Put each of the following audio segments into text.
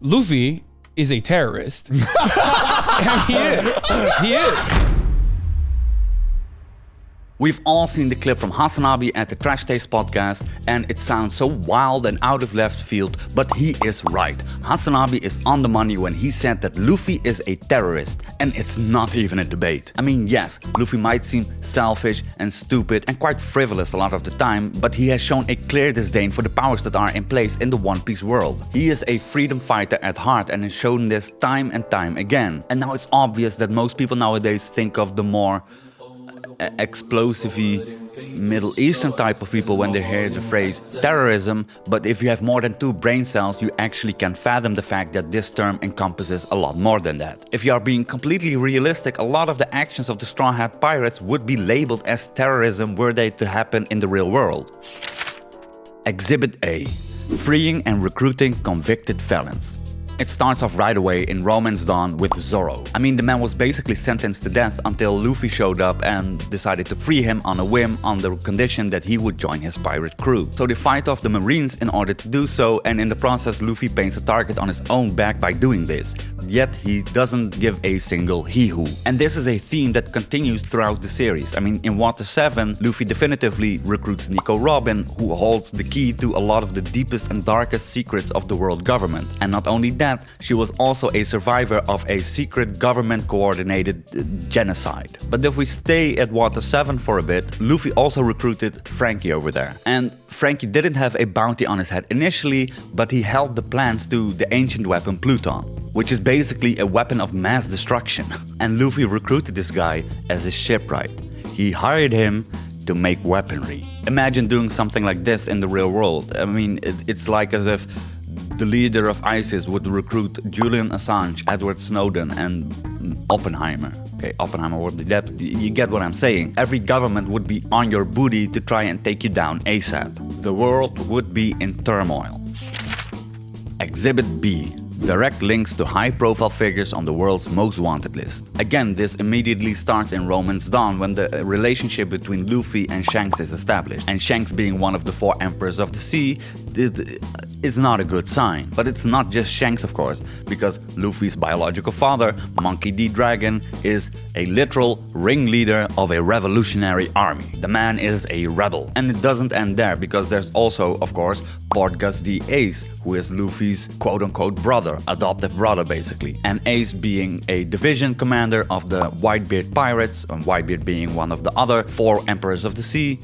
Luffy is a terrorist. He is. He is. We've all seen the clip from Hasanabi at the Trash Taste podcast, and it sounds so wild and out of left field, but he is right. Hasanabi is on the money when he said that Luffy is a terrorist, and it's not even a debate. I mean, yes, Luffy might seem selfish and stupid and quite frivolous a lot of the time, but he has shown a clear disdain for the powers that are in place in the One Piece world. He is a freedom fighter at heart and has shown this time and time again. And now it's obvious that most people nowadays think of the more explosive-y Middle Eastern type of people when they hear the phrase terrorism, but if you have more than 2 brain cells, you actually can fathom the fact that this term encompasses a lot more than that. If you are being completely realistic, a lot of the actions of the Straw Hat Pirates would be labeled as terrorism were they to happen in the real world. Exhibit A: freeing and recruiting convicted felons. It starts off right away in Romance Dawn with Zoro. I mean, the man was basically sentenced to death until Luffy showed up and decided to free him on a whim on the condition that he would join his pirate crew. So they fight off the Marines in order to do so, and in the process Luffy paints a target on his own back by doing this. Yet he doesn't give a single hee-hoo. And this is a theme that continues throughout the series. I mean, in Water 7, Luffy definitively recruits Nico Robin, who holds the key to a lot of the deepest and darkest secrets of the world government. And not only that, she was also a survivor of a secret government-coordinated genocide. But if we stay at Water 7 for a bit, Luffy also recruited Frankie over there. And Frankie didn't have a bounty on his head initially, but he held the plans to the ancient weapon Pluton, which is basically a weapon of mass destruction. And Luffy recruited this guy as his shipwright. He hired him to make weaponry. Imagine doing something like this in the real world. I mean, it's like as if the leader of ISIS would recruit Julian Assange, Edward Snowden, and Oppenheimer. Okay, Oppenheimer would be dead. You get what I'm saying. Every government would be on your booty to try and take you down ASAP. The world would be in turmoil. Exhibit B: direct links to high-profile figures on the world's most wanted list. Again, this immediately starts in Romance Dawn when the relationship between Luffy and Shanks is established. And Shanks, being one of the 4 emperors of the sea, is not a good sign. But it's not just Shanks, of course, because Luffy's biological father, Monkey D. Dragon, is a literal ringleader of a revolutionary army. The man is a rebel. And it doesn't end there, because there's also, of course, Portgas the Ace, who is Luffy's quote-unquote brother, adoptive brother basically. And Ace being a division commander of the Whitebeard Pirates, and Whitebeard being one of the other 4 emperors of the sea,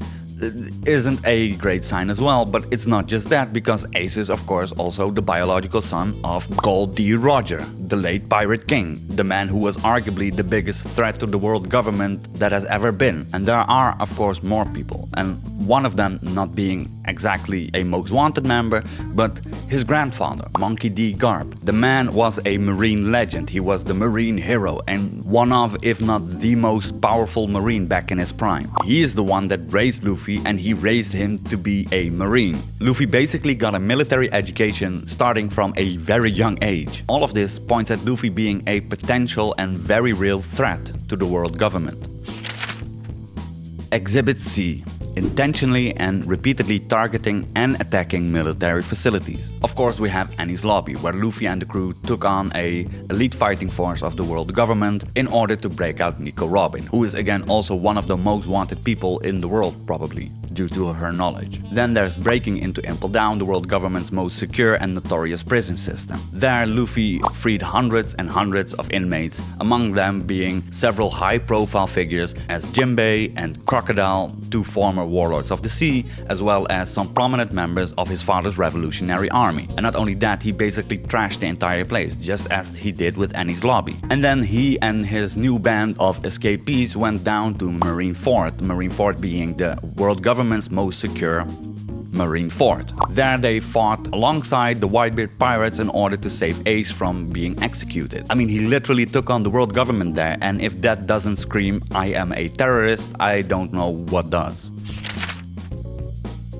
isn't a great sign as well. But it's not just that, because Ace is of course also the biological son of Gold D. Roger, the late Pirate King, the man who was arguably the biggest threat to the world government that has ever been. And there are of course more people, and one of them not being exactly a most wanted member, but his grandfather, Monkey D. Garp. The man was a marine legend. He was the marine hero and one of, if not the most powerful marine back in his prime. He is the one that raised Luffy, and he raised him to be a marine. Luffy basically got a military education starting from a very young age. All of this points at Luffy being a potential and very real threat to the world government. Exhibit C: intentionally and repeatedly targeting and attacking military facilities. Of course, we have Enies Lobby, where Luffy and the crew took on a elite fighting force of the world government in order to break out Nico Robin, who is again also one of the most wanted people in the world, probably due to her knowledge. Then there's breaking into Impel Down, the world government's most secure and notorious prison system. There, Luffy freed hundreds and hundreds of inmates, among them being several high-profile figures as Jinbei and Crocodile, 2 former warlords of the sea, as well as some prominent members of his father's revolutionary army. And not only that, he basically trashed the entire place, just as he did with Enies Lobby. And then he and his new band of escapees went down to Marine Fort being the world government's most secure marine fort. There they fought alongside the Whitebeard Pirates in order to save Ace from being executed. I mean, he literally took on the world government there, and if that doesn't scream "I am a terrorist," I don't know what does.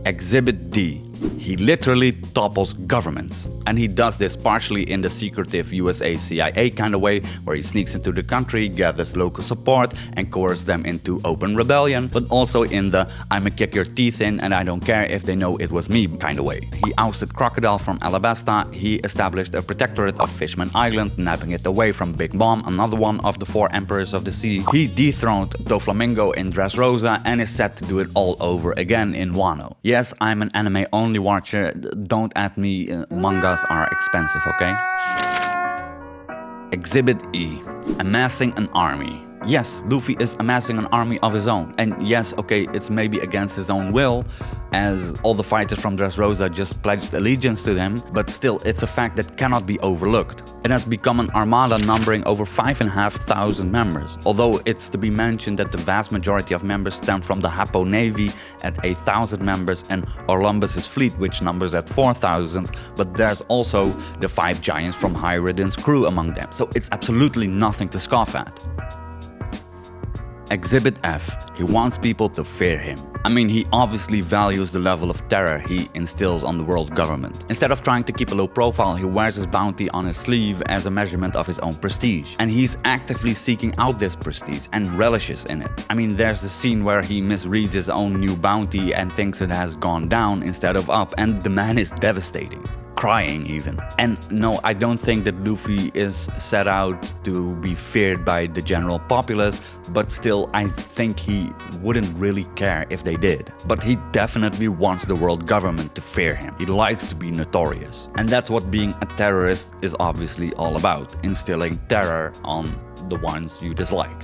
Exhibit D: He literally topples governments. And he does this partially in the secretive USA CIA kind of way, where he sneaks into the country, gathers local support, and coerces them into open rebellion, but also in the I'ma kick your teeth in and I don't care if they know it was me kind of way. He ousted Crocodile from Alabasta, he established a protectorate of Fishman Island, nabbing it away from Big Mom, another one of the 4 emperors of the sea. He dethroned Doflamingo in Dressrosa and is set to do it all over again in Wano. Yes, I'm an anime only watcher, don't at me, mangas are expensive, okay? Exhibit E. Amassing an army. Yes, Luffy is amassing an army of his own. And yes, okay, it's maybe against his own will, as all the fighters from Dressrosa just pledged allegiance to him, but still, it's a fact that cannot be overlooked. It has become an armada numbering over 5,500 members, although it's to be mentioned that the vast majority of members stem from the Happo Navy at 8,000 members and Orlumbus's fleet, which numbers at 4,000, but there's also the 5 giants from Hyriden's crew among them, so it's absolutely nothing to scoff at. Exhibit F. He wants people to fear him. I mean, he obviously values the level of terror he instills on the world government. Instead of trying to keep a low profile, he wears his bounty on his sleeve as a measurement of his own prestige. And he's actively seeking out this prestige and relishes in it. I mean, there's the scene where he misreads his own new bounty and thinks it has gone down instead of up, and the man is devastating. Crying even. And no, I don't think that Luffy is set out to be feared by the general populace, but still I think he wouldn't really care if they did. But he definitely wants the world government to fear him. He likes to be notorious. And that's what being a terrorist is obviously all about, instilling terror on the ones you dislike.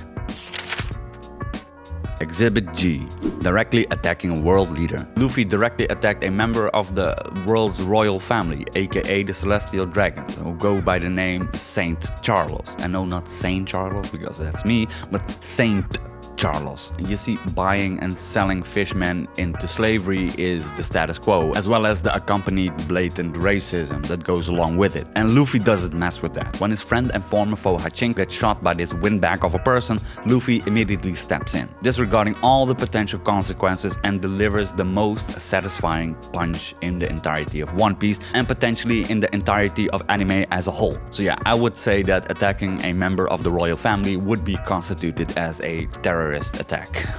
Exhibit G. Directly attacking a world leader. Luffy directly attacked a member of the world's royal family, aka the Celestial Dragons, who go by the name Saint Charles. And no, not Saint Charles, because that's me, but Saint Charles. You see, buying and selling fishmen into slavery is the status quo, as well as the accompanied blatant racism that goes along with it. And Luffy doesn't mess with that. When his friend and former foe Hachink gets shot by this windbag of a person, Luffy immediately steps in, disregarding all the potential consequences, and delivers the most satisfying punch in the entirety of One Piece, and potentially in the entirety of anime as a whole. So yeah, I would say that attacking a member of the royal family would be constituted as a terrorist attack.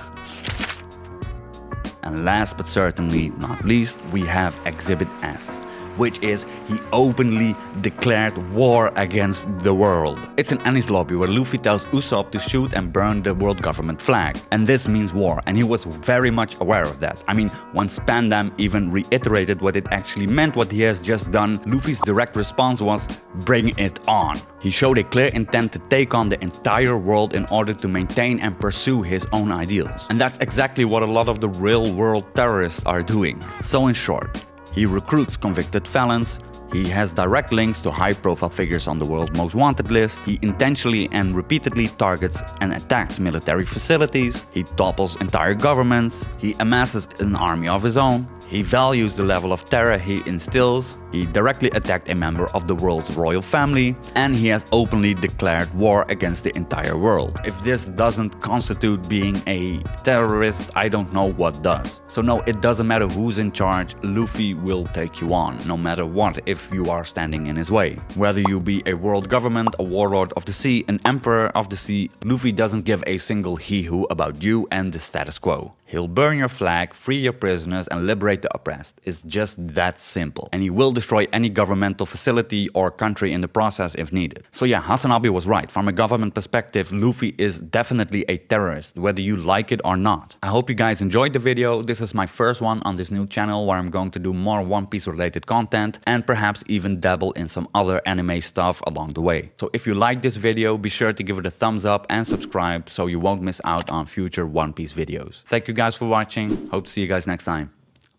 And last but certainly not least, we have Exhibit S, which is he openly declared war against the world. It's in Enies lobby where Luffy tells Usopp to shoot and burn the world government flag. And this means war, and he was very much aware of that. I mean, once Pandam even reiterated what it actually meant, what he has just done, Luffy's direct response was, bring it on. He showed a clear intent to take on the entire world in order to maintain and pursue his own ideals. And that's exactly what a lot of the real world terrorists are doing. So in short, he recruits convicted felons, he has direct links to high-profile figures on the world's most wanted list, he intentionally and repeatedly targets and attacks military facilities, he topples entire governments, he amasses an army of his own, he values the level of terror he instills, he directly attacked a member of the world's royal family, and he has openly declared war against the entire world. If this doesn't constitute being a terrorist, I don't know what does. So no, it doesn't matter who's in charge, Luffy will take you on, no matter what, if you are standing in his way. Whether you be a world government, a warlord of the sea, an emperor of the sea, Luffy doesn't give a single hee-hoo about you and the status quo. He'll burn your flag, free your prisoners, and liberate the oppressed. It's just that simple. And he will destroy any governmental facility or country in the process if needed. So yeah, Hasanabi was right. From a government perspective, Luffy is definitely a terrorist, whether you like it or not. I hope you guys enjoyed the video. This is my first one on this new channel where I'm going to do more One Piece related content and perhaps even dabble in some other anime stuff along the way. So if you like this video, be sure to give it a thumbs up and subscribe so you won't miss out on future One Piece videos. Thank you guys for watching. Hope to see you guys next time.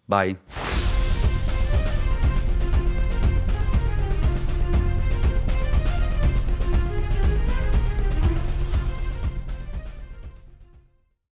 Bye.